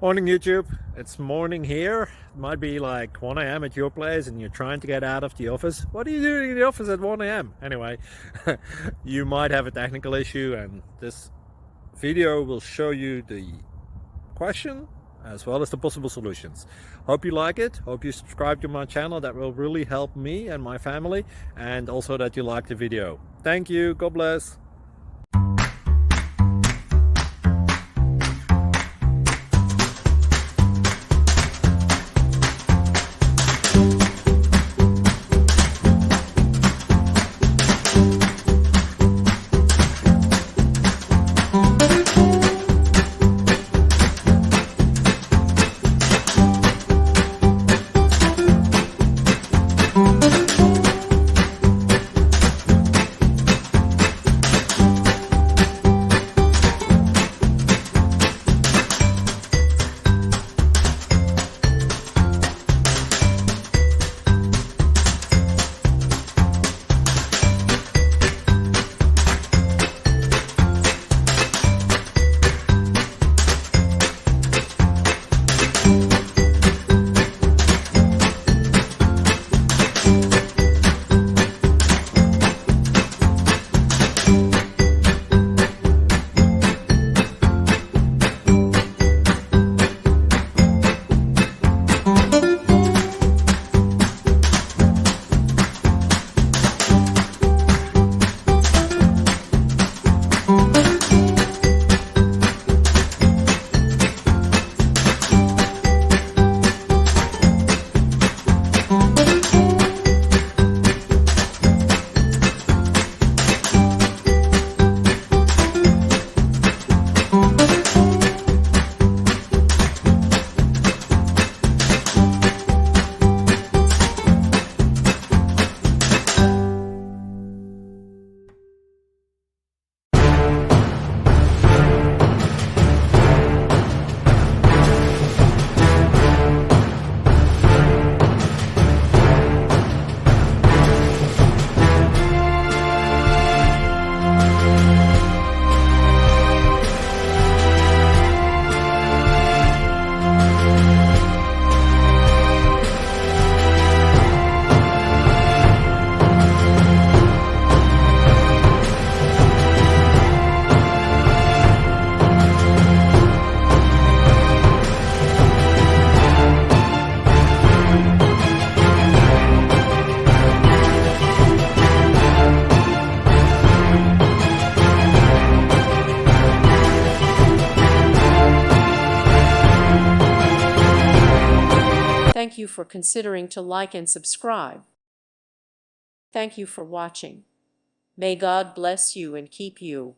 Morning YouTube, it's morning here. It might be like 1 a.m. at your place and you're trying to get out of the office. What are you doing in the office at 1 a.m? Anyway, you might have a technical issue and this video will show you the question as well as the possible solutions. Hope you like it, hope you subscribe to my channel. That will really help me and my family, and also that you like the video. Thank you, God bless. Thank you for considering to like and subscribe. Thank you for watching. May God bless you and keep you.